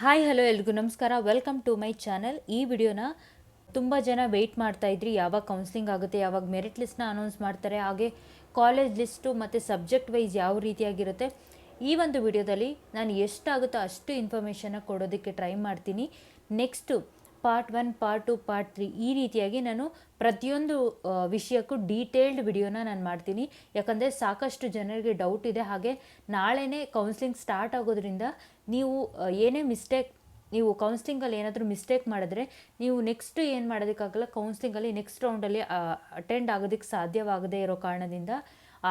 Hi hello ಎಲ್ರಿಗೂ ನಮಸ್ಕಾರ. Welcome to my channel. ಈ ವಿಡಿಯೋನ ತುಂಬ ಜನ ವೆಯ್ಟ್ ಮಾಡ್ತಾಯಿದ್ರಿ, ಯಾವಾಗ ಕೌನ್ಸಿಲಿಂಗ್ ಆಗುತ್ತೆ, ಯಾವಾಗ ಮೆರಿಟ್ ಲಿಸ್ಟ್ನ ಅನೌನ್ಸ್ ಮಾಡ್ತಾರೆ, ಹಾಗೆ ಕಾಲೇಜ್ ಲಿಸ್ಟು ಮತ್ತು ಸಬ್ಜೆಕ್ಟ್ ವೈಸ್ ಯಾವ ರೀತಿಯಾಗಿರುತ್ತೆ. ಈ ಒಂದು ವಿಡಿಯೋದಲ್ಲಿ ನಾನು ಎಷ್ಟಾಗುತ್ತೋ ಅಷ್ಟು ಇನ್ಫಾರ್ಮೇಷನ್ನ ಕೊಡೋದಕ್ಕೆ ಟ್ರೈ ಮಾಡ್ತೀನಿ. ನೆಕ್ಸ್ಟು ಪಾರ್ಟ್ 1, ಪಾರ್ಟ್ 2, ಪಾರ್ಟ್ 3 ಈ ರೀತಿಯಾಗಿ ನಾನು ಪ್ರತಿಯೊಂದು ವಿಷಯಕ್ಕೂ ಡೀಟೇಲ್ಡ್ ವಿಡಿಯೋನ ನಾನು ಮಾಡ್ತೀನಿ. ಯಾಕಂದರೆ ಸಾಕಷ್ಟು ಜನರಿಗೆ ಡೌಟ್ ಇದೆ. ಹಾಗೆ ನಾಳೆನೇ ಕೌನ್ಸಿಲಿಂಗ್ ಸ್ಟಾರ್ಟ್ ಆಗೋದ್ರಿಂದ ನೀವು ಏನೇ ನೀವು ಕೌನ್ಸಿಲಿಂಗಲ್ಲಿ ಏನಾದರೂ ಮಿಸ್ಟೇಕ್ ಮಾಡಿದ್ರೆ ನೀವು ನೆಕ್ಸ್ಟ್ ಏನು ಮಾಡೋದಕ್ಕಾಗಲ್ಲ. ಕೌನ್ಸಿಲಿಂಗಲ್ಲಿ ನೆಕ್ಸ್ಟ್ ರೌಂಡಲ್ಲಿ ಅಟೆಂಡ್ ಆಗೋದಕ್ಕೆ ಸಾಧ್ಯವಾಗದೇ ಇರೋ ಕಾರಣದಿಂದ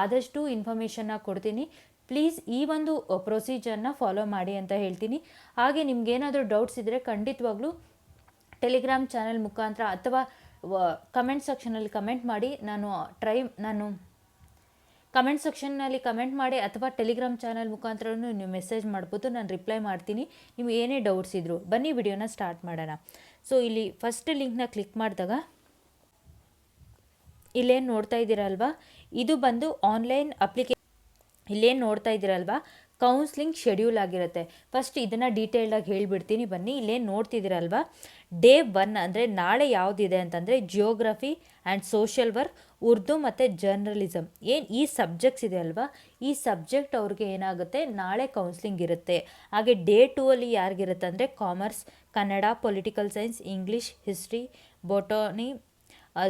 ಆದಷ್ಟು ಇನ್ಫಾರ್ಮೇಷನ್ನ ಕೊಡ್ತೀನಿ. ಪ್ಲೀಸ್ ಈ ಒಂದು ಪ್ರೊಸೀಜರ್ನ ಫಾಲೋ ಮಾಡಿ ಅಂತ ಹೇಳ್ತೀನಿ. ಹಾಗೆ ನಿಮ್ಗೇನಾದರೂ ಡೌಟ್ಸ್ ಇದ್ದರೆ ಖಂಡಿತವಾಗ್ಲೂ ಟೆಲಿಗ್ರಾಮ್ ಚಾನಲ್ ಮುಖಾಂತರ ಅಥವಾ ಕಮೆಂಟ್ ಸೆಕ್ಷನಲ್ಲಿ ಕಮೆಂಟ್ ಮಾಡಿ. ನಾನು ಕಮೆಂಟ್ ಸೆಕ್ಷನ್ನಲ್ಲಿ ಕಮೆಂಟ್ ಮಾಡಿ ಅಥವಾ ಟೆಲಿಗ್ರಾಮ್ ಚಾನಲ್ ಮುಖಾಂತರ ನೀವು ಮೆಸೇಜ್ ಮಾಡ್ಬೋದು, ನಾನು ರಿಪ್ಲೈ ಮಾಡ್ತೀನಿ. ನೀವು ಏನೇ ಡೌಟ್ಸ್ ಇದ್ದರೂ. ಬನ್ನಿ ವಿಡಿಯೋನ ಸ್ಟಾರ್ಟ್ ಮಾಡೋಣ. ಸೊ ಇಲ್ಲಿ ಫಸ್ಟ್ ಲಿಂಕ್ನ ಕ್ಲಿಕ್ ಮಾಡಿದಾಗ ಇಲ್ಲೇನು ನೋಡ್ತಾ ಇದ್ದೀರಲ್ವಾ, ಇದು ಬಂದು ಆನ್ಲೈನ್ ಇಲ್ಲೇನು ನೋಡ್ತಾ ಇದ್ದೀರಲ್ವಾ ಕೌನ್ಸ್ಲಿಂಗ್ ಶೆಡ್ಯೂಲ್ ಆಗಿರುತ್ತೆ. ಫಸ್ಟ್ ಇದನ್ನು ಡೀಟೇಲ್ಡಾಗಿ ಹೇಳಿಬಿಡ್ತೀನಿ ಬನ್ನಿ. ಇಲ್ಲೇನು ನೋಡ್ತಿದ್ದೀರಲ್ವಾ, ಡೇ 1 ಅಂದರೆ ನಾಳೆ ಯಾವುದಿದೆ ಅಂತಂದರೆ geography and social work, Urdu ಮತ್ತು ಜರ್ನಲಿಸಮ್. ಈ ಸಬ್ಜೆಕ್ಟ್ಸ್ ಇದೆ ಅಲ್ವಾ, ಈ ಸಬ್ಜೆಕ್ಟ್ ಅವ್ರಿಗೆ ಏನಾಗುತ್ತೆ ನಾಳೆ ಕೌನ್ಸ್ಲಿಂಗ್ ಇರುತ್ತೆ. ಹಾಗೆ ಡೇ 2 ಅಲ್ಲಿ ಯಾರಿಗಿರುತ್ತೆ ಅಂದರೆ commerce, Kannada, political science, English, history, botany,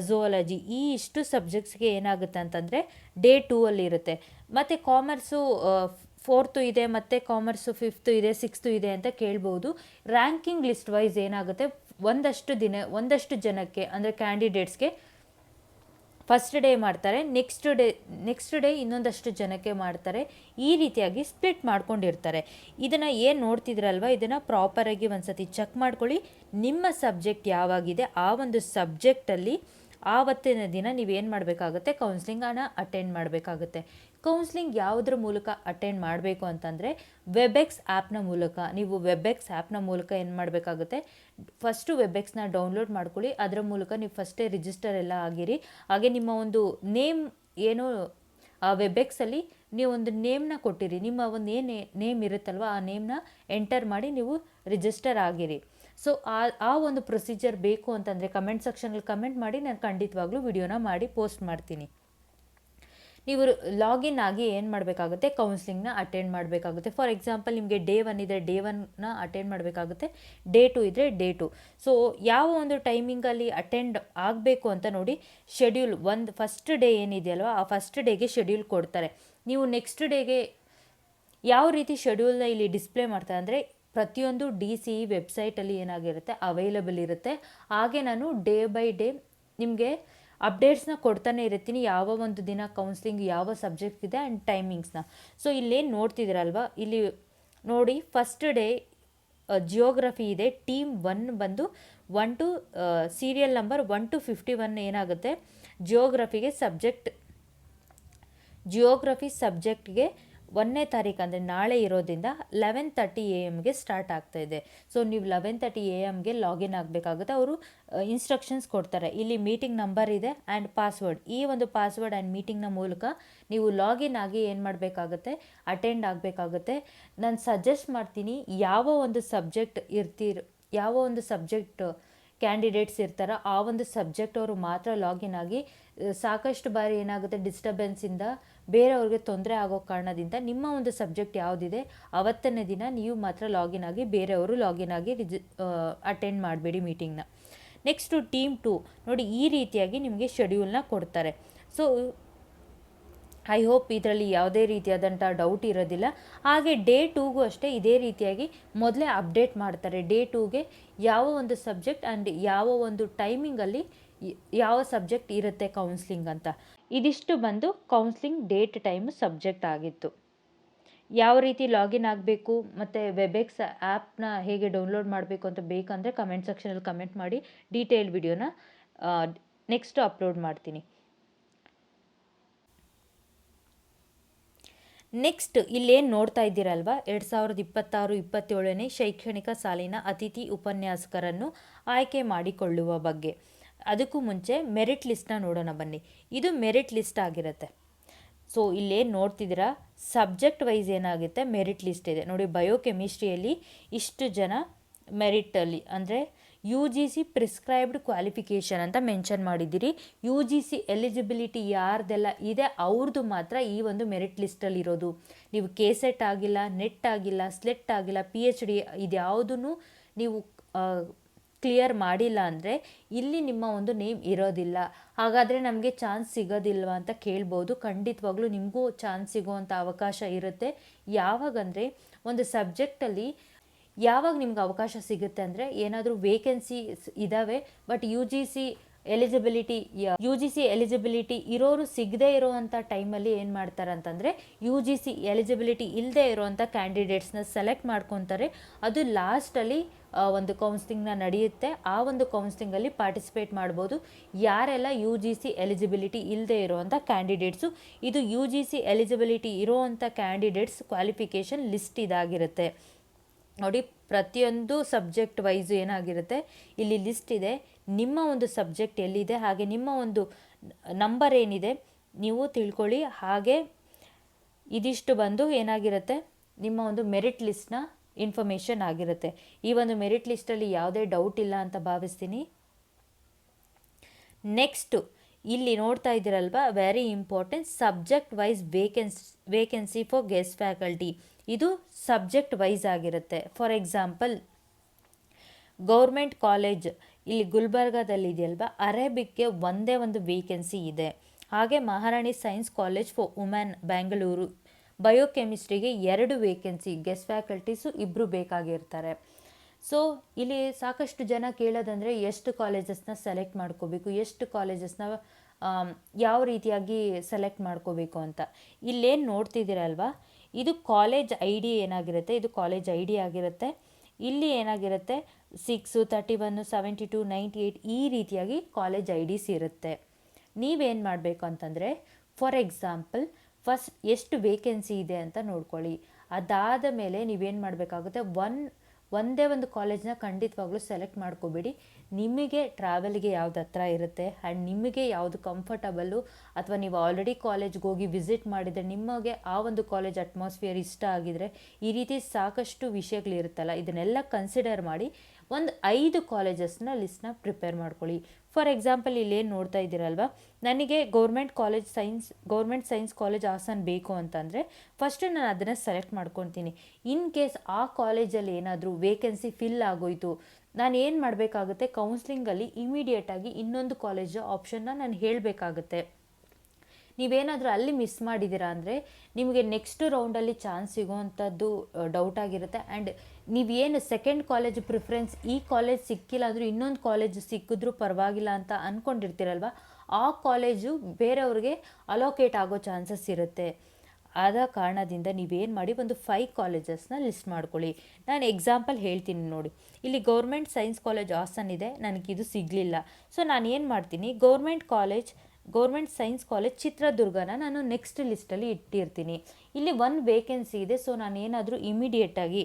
zoology ಈ ಇಷ್ಟು ಸಬ್ಜೆಕ್ಟ್ಸ್ಗೆ ಏನಾಗುತ್ತೆ ಅಂತಂದರೆ ಡೇ 2 ಅಲ್ಲಿ ಇರುತ್ತೆ. ಮತ್ತು ಕಾಮರ್ಸು 4th ಇದೆ, ಮತ್ತು ಕಾಮರ್ಸು 5th ಇದೆ, 6th ಇದೆ ಅಂತ ಕೇಳ್ಬೋದು. ರ್ಯಾಂಕಿಂಗ್ ಲಿಸ್ಟ್ ವೈಸ್ ಏನಾಗುತ್ತೆ, ಒಂದಷ್ಟು ಜನಕ್ಕೆ ಅಂದರೆ ಕ್ಯಾಂಡಿಡೇಟ್ಸ್ಗೆ ಫಸ್ಟ್ ಡೇ ಮಾಡ್ತಾರೆ, ನೆಕ್ಸ್ಟ್ ಡೇ ಇನ್ನೊಂದಷ್ಟು ಜನಕ್ಕೆ ಮಾಡ್ತಾರೆ. ಈ ರೀತಿಯಾಗಿ ಸ್ಪ್ಲಿಟ್ ಮಾಡ್ಕೊಂಡಿರ್ತಾರೆ. ಇದನ್ನು ಏನು ನೋಡ್ತಿದ್ರಲ್ವ, ಇದನ್ನು ಪ್ರಾಪರಾಗಿ ಒಂದು ಸತಿ ಚೆಕ್ ಮಾಡ್ಕೊಳ್ಳಿ. ನಿಮ್ಮ ಸಬ್ಜೆಕ್ಟ್ ಯಾವಾಗಿದೆ ಆ ಒಂದು ಸಬ್ಜೆಕ್ಟಲ್ಲಿ ಆವತ್ತಿನ ದಿನ ನೀವೇನು ಮಾಡಬೇಕಾಗುತ್ತೆ, ಕೌನ್ಸ್ಲಿಂಗನ್ನು ಅಟೆಂಡ್ ಮಾಡಬೇಕಾಗುತ್ತೆ. ಕೌನ್ಸ್ಲಿಂಗ್ ಯಾವುದ್ರ ಮೂಲಕ ಅಟೆಂಡ್ ಮಾಡಬೇಕು ಅಂತಂದರೆ ವೆಬೆಕ್ಸ್ ಆ್ಯಪ್ನ ಮೂಲಕ. ನೀವು ವೆಬೆಕ್ಸ್ ಆ್ಯಪ್ನ ಮೂಲಕ ಏನು ಮಾಡಬೇಕಾಗುತ್ತೆ, ಫಸ್ಟು ವೆಬೆಕ್ಸ್ನ ಡೌನ್ಲೋಡ್ ಮಾಡ್ಕೊಳ್ಳಿ. ಅದರ ಮೂಲಕ ನೀವು ಫಸ್ಟೇ ರಿಜಿಸ್ಟರ್ ಎಲ್ಲ ಆಗಿರಿ. ಹಾಗೆ ನಿಮ್ಮ ಒಂದು ನೇಮ್ ಏನು ಆ ವೆಬೆಕ್ಸಲ್ಲಿ ನೀವು ಒಂದು ನೇಮ್ನ ಕೊಟ್ಟಿರಿ, ನಿಮ್ಮ ಒಂದು ಏನು ನೇಮ್ ಇರುತ್ತಲ್ವ ಆ ನೇಮ್ನ ಎಂಟರ್ ಮಾಡಿ ನೀವು ರಿಜಿಸ್ಟರ್ ಆಗಿರಿ. ಸೊ ಆ ಒಂದು ಪ್ರೊಸೀಜರ್ ಬೇಕು ಅಂತಂದರೆ ಕಮೆಂಟ್ ಸೆಕ್ಷನಲ್ಲಿ ಕಮೆಂಟ್ ಮಾಡಿ, ನಾನು ಖಂಡಿತವಾಗ್ಲೂ ವಿಡಿಯೋನ ಮಾಡಿ ಪೋಸ್ಟ್ ಮಾಡ್ತೀನಿ. ನೀವು ಲಾಗಿನ್ ಆಗಿ ಏನು ಮಾಡಬೇಕಾಗುತ್ತೆ, ಕೌನ್ಸ್ಲಿಂಗ್ನ ಅಟೆಂಡ್ ಮಾಡಬೇಕಾಗುತ್ತೆ. ಫಾರ್ ಎಕ್ಸಾಂಪಲ್ ನಿಮಗೆ ಡೇ 1 ಇದ್ದರೆ ಡೇ 1ನ ಅಟೆಂಡ್ ಮಾಡಬೇಕಾಗುತ್ತೆ, ಡೇ 2 ಇದ್ದರೆ ಡೇ 2. ಸೊ ಯಾವ ಒಂದು ಟೈಮಿಂಗಲ್ಲಿ ಅಟೆಂಡ್ ಆಗಬೇಕು ಅಂತ ನೋಡಿ ಶೆಡ್ಯೂಲ್ ಫಸ್ಟ್ ಡೇ ಏನಿದೆಯಲ್ವ ಆ ಫಸ್ಟ್ ಡೇಗೆ ಶೆಡ್ಯೂಲ್ ಕೊಡ್ತಾರೆ. ನೀವು ನೆಕ್ಸ್ಟ್ ಡೇಗೆ ಯಾವ ರೀತಿ ಶೆಡ್ಯೂಲ್ನ ಇಲ್ಲಿ ಡಿಸ್ಪ್ಲೇ ಮಾಡ್ತಾರೆ ಅಂದರೆ ಪ್ರತಿಯೊಂದು DCE ವೆಬ್ಸೈಟಲ್ಲಿ ಏನಾಗಿರುತ್ತೆ ಅವೈಲಬಲ್ ಇರುತ್ತೆ. ಹಾಗೆ ನಾನು ಡೇ ಬೈ ಡೇ ನಿಮಗೆ ಅಪ್ಡೇಟ್ಸ್ನ ಕೊಡ್ತಾನೆ ಇರ್ತೀನಿ, ಯಾವ ಒಂದು ದಿನ ಕೌನ್ಸ್ಲಿಂಗ್ ಯಾವ ಸಬ್ಜೆಕ್ಟ್ ಇದೆ ಆ್ಯಂಡ್ ಟೈಮಿಂಗ್ಸ್ನ. ಸೊ ಇಲ್ಲೇನು ನೋಡ್ತಿದ್ದೀರಲ್ವ, ಇಲ್ಲಿ ನೋಡಿ ಫಸ್ಟ್ ಡೇ ಜಿಯೋಗ್ರಫಿ ಇದೆ. ಟೀಮ್ 1 ಬಂದು 1 to ಸೀರಿಯಲ್ ನಂಬರ್ 1 to 51 ಏನಾಗುತ್ತೆ ಜಿಯೋಗ್ರಫಿ ಸಬ್ಜೆಕ್ಟ್ಗೆ 1ನೇ ತಾರೀಕು ಅಂದರೆ ನಾಳೆ ಇರೋದ್ರಿಂದ 11:30 AM ಸ್ಟಾರ್ಟ್ ಆಗ್ತಾ ಇದೆ. ಸೊ ನೀವು 11:30 AM ಲಾಗಿನ್ ಆಗಬೇಕಾಗುತ್ತೆ. ಅವರು ಇನ್ಸ್ಟ್ರಕ್ಷನ್ಸ್ ಕೊಡ್ತಾರೆ. ಇಲ್ಲಿ ಮೀಟಿಂಗ್ ನಂಬರ್ ಇದೆ ಆ್ಯಂಡ್ ಪಾಸ್ವರ್ಡ್. ಈ ಒಂದು ಪಾಸ್ವರ್ಡ್ ಆ್ಯಂಡ್ ಮೀಟಿಂಗ್ನ ಮೂಲಕ ನೀವು ಲಾಗಿನ್ ಆಗಿ ಏನು ಮಾಡಬೇಕಾಗುತ್ತೆ, ಅಟೆಂಡ್ ಆಗಬೇಕಾಗುತ್ತೆ. ನಾನು ಸಜೆಸ್ಟ್ ಮಾಡ್ತೀನಿ, ಯಾವ ಒಂದು ಸಬ್ಜೆಕ್ಟ್ ಕ್ಯಾಂಡಿಡೇಟ್ಸ್ ಇರ್ತಾರೋ ಆ ಒಂದು ಸಬ್ಜೆಕ್ಟ್ ಅವರು ಮಾತ್ರ ಲಾಗಿನ್ ಆಗಿ. ಸಾಕಷ್ಟು ಬಾರಿ ಏನಾಗುತ್ತೆ ಡಿಸ್ಟರ್ಬೆನ್ಸಿಂದ ಬೇರೆಯವ್ರಿಗೆ ತೊಂದರೆ ಆಗೋ ಕಾರಣದಿಂದ ನಿಮ್ಮ ಒಂದು ಸಬ್ಜೆಕ್ಟ್ ಯಾವುದಿದೆ ಅವತ್ತನೇ ದಿನ ನೀವು ಮಾತ್ರ ಲಾಗಿನ್ ಆಗಿ, ಬೇರೆಯವರು ಲಾಗಿನ್ ಆಗಿ ಅಟೆಂಡ್ ಮಾಡಬೇಡಿ ಮೀಟಿಂಗ್ನ. ನೆಕ್ಸ್ಟು ಟೀಮ್ 2 ನೋಡಿ ಈ ರೀತಿಯಾಗಿ ನಿಮಗೆ ಶೆಡ್ಯೂಲ್ನ ಕೊಡ್ತಾರೆ. ಸೊ ಐ ಹೋಪ್ ಇದರಲ್ಲಿ ಯಾವುದೇ ರೀತಿಯಾದಂಥ ಡೌಟ್ ಇರೋದಿಲ್ಲ. ಹಾಗೆ ಡೇ 2ಗೂ ಅಷ್ಟೇ ಇದೇ ರೀತಿಯಾಗಿ ಮೊದಲೇ ಅಪ್ಡೇಟ್ ಮಾಡ್ತಾರೆ. ಡೇ 2ಗೆ ಯಾವ ಒಂದು ಸಬ್ಜೆಕ್ಟ್ ಆ್ಯಂಡ್ ಯಾವ ಒಂದು ಟೈಮಿಂಗಲ್ಲಿ ಯಾವ ಸಬ್ಜೆಕ್ಟ್ ಇರುತ್ತೆ ಕೌನ್ಸ್ಲಿಂಗ್ ಅಂತ. ಇದಿಷ್ಟು ಬಂದು ಕೌನ್ಸ್ಲಿಂಗ್ ಡೇಟ್ ಟೈಮ್ ಸಬ್ಜೆಕ್ಟ್ ಆಗಿತ್ತು. ಯಾವ ರೀತಿ ಲಾಗಿನ್ ಆಗಬೇಕು ಮತ್ತು ವೆಬೆಕ್ಸ್ ಆ್ಯಪ್ನ ಹೇಗೆ ಡೌನ್ಲೋಡ್ ಮಾಡಬೇಕು ಅಂತ ಬೇಕಂದರೆ ಕಮೆಂಟ್ ಸೆಕ್ಷನಲ್ಲಿ ಕಮೆಂಟ್ ಮಾಡಿ. ಡೀಟೇಲ್ ವಿಡಿಯೋನ ನೆಕ್ಸ್ಟ್ ಅಪ್ಲೋಡ್ ಮಾಡ್ತೀನಿ. ನೆಕ್ಸ್ಟ್ ಇಲ್ಲೇನು ನೋಡ್ತಾ ಇದ್ದೀರಲ್ವ, 2026-27ನೇ ಶೈಕ್ಷಣಿಕ ಸಾಲಿನ ಅತಿಥಿ ಉಪನ್ಯಾಸಕರನ್ನು ಆಯ್ಕೆ ಮಾಡಿಕೊಳ್ಳುವ ಬಗ್ಗೆ. ಅದಕ್ಕೂ ಮುಂಚೆ ಮೆರಿಟ್ ಲಿಸ್ಟ್ನ ನೋಡೋಣ ಬನ್ನಿ. ಇದು ಮೆರಿಟ್ ಲಿಸ್ಟ್ ಆಗಿರುತ್ತೆ. ಸೊ ಇಲ್ಲೇನು ನೋಡ್ತಿದ್ದೀರಾ ಸಬ್ಜೆಕ್ಟ್ ವೈಸ್ ಏನಾಗುತ್ತೆ ಮೆರಿಟ್ ಲಿಸ್ಟ್ ಇದೆ ನೋಡಿ. ಬಯೋಕೆಮಿಸ್ಟ್ರಿಯಲ್ಲಿ ಇಷ್ಟು ಜನ ಮೆರಿಟಲ್ಲಿ ಅಂದರೆ U G C prescribed qualification ಅಂತ ಮೆನ್ಷನ್ ಮಾಡಿದ್ದೀರಿ. ಯು ಜಿ ಸಿ ಎಲಿಜಿಬಿಲಿಟಿ ಯಾರ್ದೆಲ್ಲ ಇದೆ ಅವ್ರದ್ದು ಮಾತ್ರ ಈ ಒಂದು ಮೆರಿಟ್ ಲಿಸ್ಟಲ್ಲಿ ಇರೋದು. ನೀವು ಕೆಸೆಟ್ ಆಗಿಲ್ಲ, ನೆಟ್ ಆಗಿಲ್ಲ, ಸ್ಲೆಟ್ ಆಗಿಲ್ಲ, ಪಿ ಎಚ್ ಡಿ ಇದ್ಯಾವುದೂ ನೀವು ಕ್ಲಿಯರ್ ಮಾಡಿಲ್ಲ ಅಂದರೆ ಇಲ್ಲಿ ನಿಮ್ಮ ಒಂದು ನೇಮ್ ಇರೋದಿಲ್ಲ. ಹಾಗಾದರೆ ನಮಗೆ ಚಾನ್ಸ್ ಸಿಗೋದಿಲ್ವಾ ಅಂತ ಕೇಳ್ಬೋದು. ಖಂಡಿತವಾಗ್ಲೂ ನಿಮಗೂ ಚಾನ್ಸ್ ಸಿಗೋವಂಥ ಅವಕಾಶ ಇರುತ್ತೆ. ಯಾವಾಗಂದರೆ ಒಂದು ಸಬ್ಜೆಕ್ಟಲ್ಲಿ ಯಾವಾಗ ನಿಮ್ಗೆ ಅವಕಾಶ ಸಿಗುತ್ತೆ ಅಂದರೆ ಏನಾದರೂ ವೇಕೆನ್ಸೀಸ್ ಇದ್ದಾವೆ but U G C eligibility ಇರೋರು ಸಿಗದೇ ಇರೋವಂಥ ಟೈಮಲ್ಲಿ ಏನು ಮಾಡ್ತಾರೆ ಅಂತಂದರೆ ಯು ಜಿ ಸಿ ಎಲಿಜಿಬಿಲಿಟಿ ಇಲ್ಲದೆ ಇರೋವಂಥ ಕ್ಯಾಂಡಿಡೇಟ್ಸ್ನ ಸೆಲೆಕ್ಟ್ ಮಾಡ್ಕೊತಾರೆ. ಅದು ಲಾಸ್ಟಲ್ಲಿ ಒಂದು ಕೌನ್ಸ್ಲಿಂಗ್ನ ನಡೆಯುತ್ತೆ. ಆ ಒಂದು ಕೌನ್ಸ್ಲಿಂಗಲ್ಲಿ ಪಾರ್ಟಿಸಿಪೇಟ್ ಮಾಡ್ಬೋದು ಯಾರೆಲ್ಲ ಯು ಜಿ ಸಿ ಎಲಿಜಿಬಿಲಿಟಿ ಇಲ್ಲದೆ ಇರೋವಂಥ ಕ್ಯಾಂಡಿಡೇಟ್ಸು. ಇದು ಯು ಜಿ ಸಿ ಎಲಿಜಿಬಿಲಿಟಿ ಇರೋವಂಥ ಕ್ಯಾಂಡಿಡೇಟ್ಸ್ ಕ್ವಾಲಿಫಿಕೇಷನ್ ಲಿಸ್ಟ್ ಇದಾಗಿರುತ್ತೆ ನೋಡಿ. ಪ್ರತಿಯೊಂದು ಸಬ್ಜೆಕ್ಟ್ ವೈಸು ಏನಾಗಿರುತ್ತೆ ಇಲ್ಲಿ ಲಿಸ್ಟ್ ಇದೆ. ನಿಮ್ಮ ಒಂದು ಸಬ್ಜೆಕ್ಟ್ ಎಲ್ಲಿದೆ ಹಾಗೆ ನಿಮ್ಮ ಒಂದು ನಂಬರ್ ಏನಿದೆ ನೀವು ತಿಳ್ಕೊಳ್ಳಿ. ಹಾಗೆ ಇದಿಷ್ಟು ಬಂದು ಏನಾಗಿರುತ್ತೆ ನಿಮ್ಮ ಒಂದು ಮೆರಿಟ್ ಲಿಸ್ಟ್ನ ಇನ್ಫಾರ್ಮೇಷನ್ ಆಗಿರುತ್ತೆ. ಈ ಒಂದು ಮೆರಿಟ್ ಲಿಸ್ಟಲ್ಲಿ ಯಾವುದೇ ಡೌಟ್ ಇಲ್ಲ ಅಂತ ಭಾವಿಸ್ತೀನಿ. ನೆಕ್ಸ್ಟು ಇಲ್ಲಿ ನೋಡ್ತಾ ಇದ್ದೀರಲ್ವಾ, very important subject wise vacancy for guest faculty. ಇದು ಸಬ್ಜೆಕ್ಟ್ ವೈಸ್ ಆಗಿರುತ್ತೆ. ಫಾರ್ ಎಕ್ಸಾಂಪಲ್ ಗೌರ್ಮೆಂಟ್ ಕಾಲೇಜ್ ಇಲ್ಲಿ ಗುಲ್ಬರ್ಗಾದಲ್ಲಿ ಇದೆಯಲ್ವಾ, ಅರೇಬಿಕ್ಗೆ ಒಂದೇ ಒಂದು ವೇಕೆನ್ಸಿ ಇದೆ. ಹಾಗೆ Maharani science college for women Bengaluru ಬಯೋಕೆಮಿಸ್ಟ್ರಿಗೆ 2 ವೇಕೆನ್ಸಿ, ಗೆಸ್ಟ್ ಫ್ಯಾಕಲ್ಟೀಸು 2 ಬೇಕಾಗಿರ್ತಾರೆ. ಸೊ ಇಲ್ಲಿ ಸಾಕಷ್ಟು ಜನ ಕೇಳೋದಂದರೆ ಎಷ್ಟು ಕಾಲೇಜಸ್ನ ಸೆಲೆಕ್ಟ್ ಮಾಡ್ಕೋಬೇಕು, ಎಷ್ಟು ಕಾಲೇಜಸ್ನ ಯಾವ ರೀತಿಯಾಗಿ ಸೆಲೆಕ್ಟ್ ಮಾಡ್ಕೋಬೇಕು ಅಂತ. ಇಲ್ಲೇನು ನೋಡ್ತಿದ್ದೀರಲ್ವಾ, ಇದು ಕಾಲೇಜ್ ಐ ಡಿ ಏನಾಗಿರುತ್ತೆ, ಇದು ಕಾಲೇಜ್ ಐ ಡಿ ಆಗಿರುತ್ತೆ. ಇಲ್ಲಿ ಏನಾಗಿರುತ್ತೆ 6, 31, 72, 98 ಈ ರೀತಿಯಾಗಿ ಕಾಲೇಜ್ ಐ ಡಿಸ್ ಇರುತ್ತೆ. ನೀವೇನು ಮಾಡಬೇಕು ಅಂತಂದರೆ ಫಾರ್ ಎಕ್ಸಾಂಪಲ್ ಫಸ್ಟ್ ಎಷ್ಟು ವೇಕೆನ್ಸಿ ಇದೆ ಅಂತ ನೋಡ್ಕೊಳ್ಳಿ. ಅದಾದ ಮೇಲೆ ನೀವೇನು ಮಾಡಬೇಕಾಗುತ್ತೆ, ಒಂದೇ ಒಂದು ಕಾಲೇಜ್ನ ಖಂಡಿತವಾಗ್ಲೂ ಸೆಲೆಕ್ಟ್ ಮಾಡ್ಕೋಬೇಡಿ. ನಿಮಗೆ ಟ್ರಾವೆಲ್ಗೆ ಯಾವ್ದು ಹತ್ರ ಇರುತ್ತೆ ಆ್ಯಂಡ್ ನಿಮಗೆ ಯಾವುದು ಕಂಫರ್ಟಬಲ್ಲು ಅಥವಾ ನೀವು ಆಲ್ರೆಡಿ ಕಾಲೇಜ್ಗೆ ಹೋಗಿ ವಿಸಿಟ್ ಮಾಡಿದರೆ ನಿಮಗೆ ಆ ಒಂದು ಕಾಲೇಜ್ ಅಟ್ಮಾಸ್ಫಿಯರ್ ಇಷ್ಟ ಆಗಿದರೆ ಈ ರೀತಿ ಸಾಕಷ್ಟು ವಿಷಯಗಳಿರುತ್ತಲ್ಲ, ಇದನ್ನೆಲ್ಲ ಕನ್ಸಿಡರ್ ಮಾಡಿ ಒಂದು 5 ಕಾಲೇಜಸ್ನ ಲಿಸ್ಟ್ನ ಪ್ರಿಪೇರ್ ಮಾಡ್ಕೊಳ್ಳಿ. ಫಾರ್ ಎಕ್ಸಾಂಪಲ್ ಇಲ್ಲೇನು ನೋಡ್ತಾ ಇದ್ದೀರಲ್ವ, ನನಗೆ ಗೌರ್ಮೆಂಟ್ ಸೈನ್ಸ್ ಕಾಲೇಜ್ ಹಾಸನ್ ಬೇಕು ಅಂತಂದರೆ ಫಸ್ಟು ನಾನು ಅದನ್ನು ಸೆಲೆಕ್ಟ್ ಮಾಡ್ಕೊತೀನಿ. ಇನ್ ಕೇಸ್ ಆ ಕಾಲೇಜಲ್ಲಿ ಏನಾದರೂ ವೇಕೆನ್ಸಿ ಫಿಲ್ ಆಗೋಯ್ತು, ನಾನು ಏನು ಮಾಡಬೇಕಾಗುತ್ತೆ, ಕೌನ್ಸ್ಲಿಂಗಲ್ಲಿ ಇಮಿಡಿಯೇಟಾಗಿ ಇನ್ನೊಂದು ಕಾಲೇಜ್ ಆಪ್ಷನ್ನ ನಾನು ಹೇಳಬೇಕಾಗುತ್ತೆ. ನೀವೇನಾದರೂ ಅಲ್ಲಿ ಮಿಸ್ ಮಾಡಿದ್ದೀರಾ ಅಂದರೆ ನಿಮಗೆ ನೆಕ್ಸ್ಟ್ ರೌಂಡಲ್ಲಿ ಚಾನ್ಸ್ ಸಿಗೋವಂಥದ್ದು ಡೌಟ್ ಆಗಿರುತ್ತೆ. ಆ್ಯಂಡ್ ನೀವೇನು ಸೆಕೆಂಡ್ ಕಾಲೇಜ್ ಪ್ರಿಫರೆನ್ಸ್ ಈ ಕಾಲೇಜ್ ಸಿಕ್ಕಿಲ್ಲ ಅಂದರೂ ಇನ್ನೊಂದು ಕಾಲೇಜ್ ಸಿಕ್ಕಿದ್ರೂ ಪರವಾಗಿಲ್ಲ ಅಂತ ಅಂದ್ಕೊಂಡಿರ್ತೀರಲ್ವ, ಆ ಕಾಲೇಜು ಬೇರೆಯವ್ರಿಗೆ ಅಲೋಕೇಟ್ ಆಗೋ ಚಾನ್ಸಸ್ ಇರುತ್ತೆ. ಆದ ಕಾರಣದಿಂದ ನೀವೇನು ಮಾಡಿ ಒಂದು 5 ಕಾಲೇಜಸ್ನ ಲಿಸ್ಟ್ ಮಾಡ್ಕೊಳ್ಳಿ. ನಾನು ಎಕ್ಸಾಂಪಲ್ ಹೇಳ್ತೀನಿ ನೋಡಿ. ಇಲ್ಲಿ ಗೌರ್ಮೆಂಟ್ ಸೈನ್ಸ್ ಕಾಲೇಜ್ ಹಾಸನ್ ಇದೆ, ನನಗಿದು ಸಿಗಲಿಲ್ಲ. ಸೊ ನಾನು ಏನು ಮಾಡ್ತೀನಿ, ಗೌರ್ಮೆಂಟ್ ಸೈನ್ಸ್ ಕಾಲೇಜ್ ಚಿತ್ರದುರ್ಗನ ನಾನು ನೆಕ್ಸ್ಟ್ ಲಿಸ್ಟಲ್ಲಿ ಇಟ್ಟಿರ್ತೀನಿ. ಇಲ್ಲಿ 1 ವೇಕೆನ್ಸಿ ಇದೆ. ಸೊ ನಾನು ಏನಾದರೂ ಇಮಿಡಿಯೇಟಾಗಿ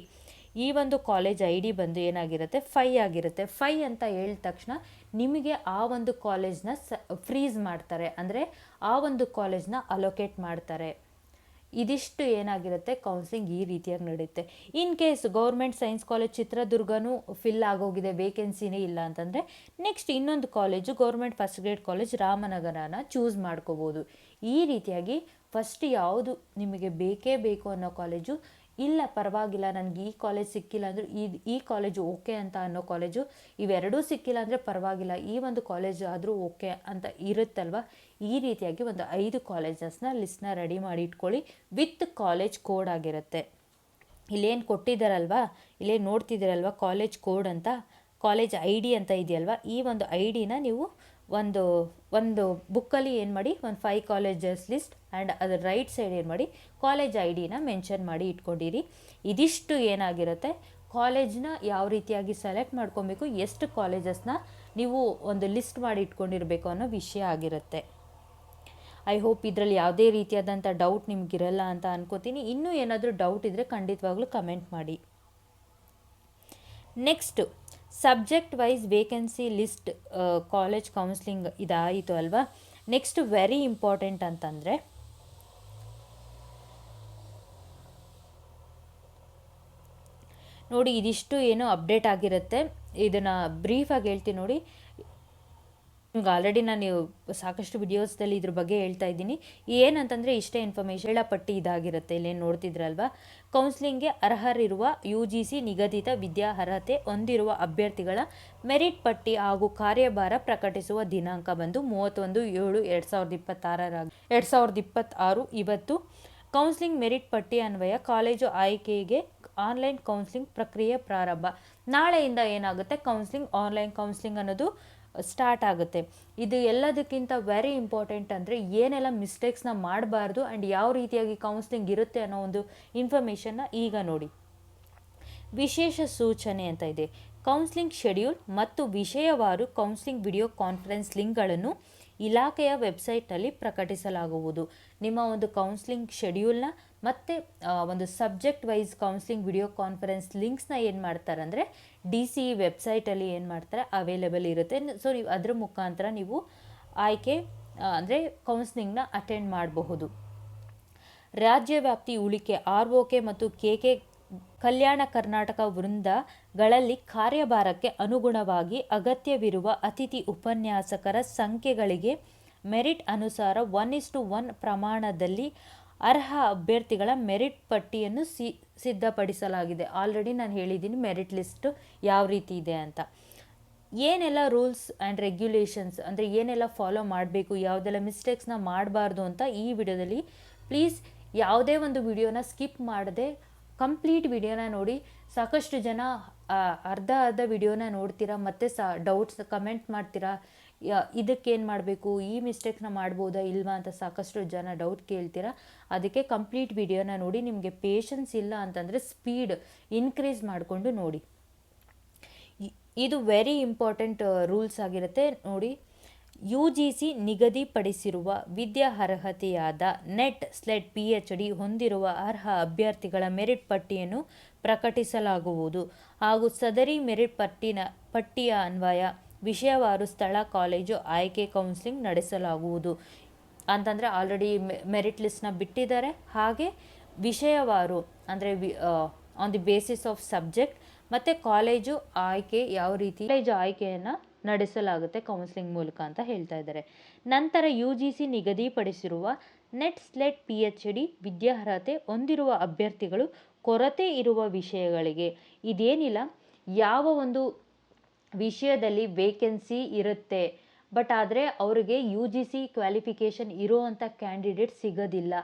ಈ ಒಂದು ಕಾಲೇಜ್ ಐ ಡಿ ಬಂದು ಏನಾಗಿರುತ್ತೆ 5 ಆಗಿರುತ್ತೆ. 5 ಅಂತ ಹೇಳಿದ ತಕ್ಷಣ ನಿಮಗೆ ಆ ಒಂದು ಕಾಲೇಜ್ನ ಫ್ರೀಸ್ ಮಾಡ್ತಾರೆ, ಅಂದರೆ ಆ ಒಂದು ಕಾಲೇಜ್ನ ಅಲೋಕೇಟ್ ಮಾಡ್ತಾರೆ. ಇದಿಷ್ಟು ಏನಾಗಿರುತ್ತೆ ಕೌನ್ಸಿಲಿಂಗ್ ಈ ರೀತಿಯಾಗಿ ನಡೆಯುತ್ತೆ. In case government science college ಚಿತ್ರದುರ್ಗನೂ ಫಿಲ್ ಆಗೋಗಿದೆ, ವೇಕೆನ್ಸಿನೇ ಇಲ್ಲ ಅಂತಂದರೆ ನೆಕ್ಸ್ಟ್ ಇನ್ನೊಂದು college government first grade college ರಾಮನಗರನ ಚೂಸ್ ಮಾಡ್ಕೋಬೋದು. ಈ ರೀತಿಯಾಗಿ ಫಸ್ಟ್ ಯಾವುದು ನಿಮಗೆ ಬೇಕೇ ಬೇಕು ಅನ್ನೋ ಕಾಲೇಜು, ಇಲ್ಲ ಪರವಾಗಿಲ್ಲ ನನಗೆ ಈ ಕಾಲೇಜ್ ಸಿಕ್ಕಿಲ್ಲ ಅಂದರೆ ಈ ಕಾಲೇಜು ಓಕೆ ಅಂತ ಅನ್ನೋ ಕಾಲೇಜು, ಇವೆರಡೂ ಸಿಕ್ಕಿಲ್ಲ ಅಂದರೆ ಪರವಾಗಿಲ್ಲ ಈ ಒಂದು ಕಾಲೇಜು ಆದರೂ ಓಕೆ ಅಂತ ಇರುತ್ತಲ್ವ. ಈ ರೀತಿಯಾಗಿ ಒಂದು 5 ಕಾಲೇಜಸ್ನ ಲಿಸ್ಟ್ನ ರೆಡಿ ಮಾಡಿ ಇಟ್ಕೊಳ್ಳಿ. ವಿತ್ ಕಾಲೇಜ್ ಕೋಡ್ ಆಗಿರುತ್ತೆ. ಇಲ್ಲೇನು ಕೊಟ್ಟಿದ್ದಾರಲ್ವ, ಇಲ್ಲೇನು ನೋಡ್ತಿದ್ದೀರಲ್ವ ಕಾಲೇಜ್ ಕೋಡ್ ಅಂತ, ಕಾಲೇಜ್ ಐ ಡಿ ಅಂತ ಇದೆಯಲ್ವ, ಈ ಒಂದು ಐ ಡಿನ ನೀವು ಒಂದು ಬುಕ್ಕಲ್ಲಿ ಏನು ಮಾಡಿ ಒಂದು 5 ಕಾಲೇಜಸ್ ಲಿಸ್ಟ್ ಆ್ಯಂಡ್ ಅದರ ರೈಟ್ ಸೈಡ್ ಏನು ಮಾಡಿ ಕಾಲೇಜ್ ಐ ಡಿನ ಮೆನ್ಷನ್ ಮಾಡಿ ಇಟ್ಕೊಂಡಿರಿ. ಇದಿಷ್ಟು ಏನಾಗಿರುತ್ತೆ ಕಾಲೇಜ್ನ ಯಾವ ರೀತಿಯಾಗಿ ಸೆಲೆಕ್ಟ್ ಮಾಡ್ಕೊಬೇಕು, ಎಷ್ಟು ಕಾಲೇಜಸ್ನ ನೀವು ಒಂದು ಲಿಸ್ಟ್ ಮಾಡಿ ಇಟ್ಕೊಂಡಿರಬೇಕು ಅನ್ನೋ ವಿಷಯ ಆಗಿರುತ್ತೆ. ಐ ಹೋಪ್ ಇದರಲ್ಲಿ ಯಾವುದೇ ರೀತಿಯಾದಂಥ ಡೌಟ್ ನಿಮಗಿರಲ್ಲ ಅಂತ ಅನ್ಕೋತೀನಿ. ಇನ್ನೂ ಏನಾದರೂ ಡೌಟ್ ಇದ್ದರೆ ಖಂಡಿತವಾಗ್ಲೂ ಕಮೆಂಟ್ ಮಾಡಿ. Next subject wise vacancy list college counselling ಇದಾಯಿತು ಅಲ್ವಾ. ನೆಕ್ಸ್ಟ್ ವೆರಿ ಇಂಪಾರ್ಟೆಂಟ್ ಅಂತಂದರೆ ನೋಡಿ ಇದಿಷ್ಟು ಏನು ಅಪ್ಡೇಟ್ ಆಗಿರುತ್ತೆ, ಇದನ್ನು ಬ್ರೀಫಾಗಿ ಹೇಳ್ತೀನಿ ನೋಡಿ. ನಿಮ್ಗೆ ಆಲ್ರೆಡಿ ನಾನು ಸಾಕಷ್ಟು ವಿಡಿಯೋಸ್ದಲ್ಲಿ ಇದ್ರ ಬಗ್ಗೆ ಹೇಳ್ತಾ ಇದ್ದೀನಿ. ಏನಂತಂದರೆ ಇಷ್ಟೇ ಇನ್ಫಾರ್ಮೇಷನ್ ವೇಳಾಪಟ್ಟಿ ಇದಾಗಿರುತ್ತೆ. ಇಲ್ಲೇನು ನೋಡ್ತಿದ್ರಲ್ವಾ, ಕೌನ್ಸ್ಲಿಂಗ್ಗೆ ಅರ್ಹರಿರುವ UGC ನಿಗದಿತ ವಿದ್ಯಾರ್ಹತೆ ಹೊಂದಿರುವ ಅಭ್ಯರ್ಥಿಗಳ ಮೆರಿಟ್ ಪಟ್ಟಿ ಹಾಗೂ ಕಾರ್ಯಭಾರ ಪ್ರಕಟಿಸುವ ದಿನಾಂಕ ಬಂದು 31/7/2026 ಇವತ್ತು. ಕೌನ್ಸ್ಲಿಂಗ್ ಮೆರಿಟ್ ಪಟ್ಟಿ ಅನ್ವಯ ಕಾಲೇಜು ಆಯ್ಕೆಗೆ ಆನ್ಲೈನ್ ಕೌನ್ಸ್ಲಿಂಗ್ ಪ್ರಕ್ರಿಯೆ ಪ್ರಾರಂಭ. ನಾಳೆಯಿಂದ ಏನಾಗುತ್ತೆ, ಆನ್ಲೈನ್ ಕೌನ್ಸ್ಲಿಂಗ್ ಅನ್ನೋದು ಸ್ಟಾರ್ಟ್ ಆಗುತ್ತೆ. ಇದು ಎಲ್ಲದಕ್ಕಿಂತ ವೆರಿ ಇಂಪಾರ್ಟೆಂಟ್ ಅಂದರೆ ಏನೆಲ್ಲ ಮಿಸ್ಟೇಕ್ಸ್ನ ಮಾಡಬಾರ್ದು ಆ್ಯಂಡ್ ಯಾವ ರೀತಿಯಾಗಿ ಕೌನ್ಸ್ಲಿಂಗ್ ಇರುತ್ತೆ ಅನ್ನೋ ಒಂದು ಇನ್ಫಾರ್ಮೇಷನ್ನ ಈಗ ನೋಡಿ. ವಿಶೇಷ ಸೂಚನೆ ಅಂತ ಇದೆ. ಕೌನ್ಸ್ಲಿಂಗ್ ಶೆಡ್ಯೂಲ್ ಮತ್ತು ವಿಷಯವಾರು ಕೌನ್ಸ್ಲಿಂಗ್ ವಿಡಿಯೋ ಕಾನ್ಫರೆನ್ಸ್ ಲಿಂಕ್ಗಳನ್ನು ಇಲಾಖೆಯ ವೆಬ್ಸೈಟ್ನಲ್ಲಿ ಪ್ರಕಟಿಸಲಾಗುವುದು. ನಿಮ್ಮ ಒಂದು ಕೌನ್ಸ್ಲಿಂಗ್ ಶೆಡ್ಯೂಲ್ನ ಮತ್ತು ಒಂದು subject wise counselling video conference ಲಿಂಕ್ಸ್ನ ಏನು ಮಾಡ್ತಾರೆ ಅಂದರೆ DCE ವೆಬ್ಸೈಟಲ್ಲಿ ಏನು ಮಾಡ್ತಾರೆ ಅವೈಲೇಬಲ್ ಇರುತ್ತೆ. ಸೊ ನೀವು ಅದರ ಮುಖಾಂತರ ನೀವು ಆಯ್ಕೆ ಅಂದರೆ ಕೌನ್ಸ್ಲಿಂಗ್ನ ಅಟೆಂಡ್ ಮಾಡಬಹುದು. ರಾಜ್ಯವ್ಯಾಪ್ತಿ ಉಳಿಕೆ ROK ಮತ್ತು KK ಕಲ್ಯಾಣ ಕರ್ನಾಟಕ ವೃಂದಗಳಲ್ಲಿ ಕಾರ್ಯಭಾರಕ್ಕೆ ಅನುಗುಣವಾಗಿ ಅಗತ್ಯವಿರುವ ಅತಿಥಿ ಉಪನ್ಯಾಸಕರ ಸಂಖ್ಯೆಗಳಿಗೆ ಮೆರಿಟ್ ಅನುಸಾರ 1:1 ಪ್ರಮಾಣದಲ್ಲಿ ಅರ್ಹ ಅಭ್ಯರ್ಥಿಗಳ ಮೆರಿಟ್ ಪಟ್ಟಿಯನ್ನು ಸಿದ್ಧಪಡಿಸಲಾಗಿದೆ. ಆಲ್ರೆಡಿ ನಾನು ಹೇಳಿದ್ದೀನಿ ಮೆರಿಟ್ ಲಿಸ್ಟ್ ಯಾವ ರೀತಿ ಇದೆ ಅಂತ. ಏನೆಲ್ಲ ರೂಲ್ಸ್ ಆ್ಯಂಡ್ ರೆಗ್ಯುಲೇಷನ್ಸ್ ಅಂದರೆ ಏನೆಲ್ಲ ಫಾಲೋ ಮಾಡಬೇಕು, ಯಾವುದೆಲ್ಲ ಮಿಸ್ಟೇಕ್ಸ್ನ ಮಾಡಬಾರ್ದು ಅಂತ ಈ ವಿಡಿಯೋದಲ್ಲಿ ಪ್ಲೀಸ್ ಯಾವುದೇ ಒಂದು ವಿಡಿಯೋನ ಸ್ಕಿಪ್ ಮಾಡದೆ ಕಂಪ್ಲೀಟ್ ವಿಡಿಯೋನ ನೋಡಿ. ಸಾಕಷ್ಟು ಜನ ಅರ್ಧ ವಿಡಿಯೋನ ನೋಡ್ತೀರಾ, ಮತ್ತು ಡೌಟ್ಸ್ ಕಮೆಂಟ್ ಮಾಡ್ತೀರಾ, ಇದಕ್ಕೇನು ಮಾಡಬೇಕು, ಈ ಮಿಸ್ಟೇಕ್ನ ಮಾಡ್ಬೋದಾ ಇಲ್ವಾ ಅಂತ ಸಾಕಷ್ಟು ಜನ ಡೌಟ್ ಕೇಳ್ತೀರಾ. ಅದಕ್ಕೆ ಕಂಪ್ಲೀಟ್ ವಿಡಿಯೋನ ನೋಡಿ. ನಿಮಗೆ ಪೇಷನ್ಸ್ ಇಲ್ಲ ಅಂತಂದರೆ ಸ್ಪೀಡ್ ಇನ್ಕ್ರೀಸ್ ಮಾಡಿಕೊಂಡು ನೋಡಿ. ಇದು ವೆರಿ ಇಂಪಾರ್ಟೆಂಟ್ ರೂಲ್ಸ್ ಆಗಿರುತ್ತೆ ನೋಡಿ. UGC ನಿಗದಿಪಡಿಸಿರುವ ವಿದ್ಯಾರ್ಹತೆಯಾದ ನೆಟ್/PhD ಹೊಂದಿರುವ ಅರ್ಹ ಅಭ್ಯರ್ಥಿಗಳ ಮೆರಿಟ್ ಪಟ್ಟಿಯನ್ನು ಪ್ರಕಟಿಸಲಾಗುವುದು ಹಾಗೂ ಸದರಿ ಮೆರಿಟ್ ಪಟ್ಟಿಯ ಅನ್ವಯ ವಿಷಯವಾರು ಸ್ಥಳ ಕಾಲೇಜು ಆಯ್ಕೆ ಕೌನ್ಸ್ಲಿಂಗ್ ನಡೆಸಲಾಗುವುದು ಅಂತಂದರೆ ಆಲ್ರೆಡಿ ಮೆರಿಟ್ ಲಿಸ್ಟ್ನ ಬಿಟ್ಟಿದ್ದಾರೆ. ಹಾಗೆ ವಿಷಯವಾರು ಅಂದರೆ on the basis of subject ಮತ್ತು ಕಾಲೇಜು ಆಯ್ಕೆ ಯಾವ ರೀತಿ ಕಾಲೇಜು ಆಯ್ಕೆಯನ್ನು ನಡೆಸಲಾಗುತ್ತೆ ಕೌನ್ಸ್ಲಿಂಗ್ ಮೂಲಕ ಅಂತ ಹೇಳ್ತಾ ಇದ್ದಾರೆ. ನಂತರ UGC ನಿಗದಿಪಡಿಸಿರುವ ನೆಟ್/PhD ವಿದ್ಯಾರ್ಹತೆ ಹೊಂದಿರುವ ಅಭ್ಯರ್ಥಿಗಳು ಕೊರತೆ ಇರುವ ವಿಷಯಗಳಿಗೆ, ಇದೇನಿಲ್ಲ ಯಾವ ಒಂದು ವಿಷಯದಲ್ಲಿ ವೇಕೆನ್ಸಿ ಇರುತ್ತೆ ಬಟ್ ಆದರೆ ಅವರಿಗೆ UGC ಕ್ವಾಲಿಫಿಕೇಷನ್ ಇರೋವಂಥ ಕ್ಯಾಂಡಿಡೇಟ್ ಸಿಗೋದಿಲ್ಲ,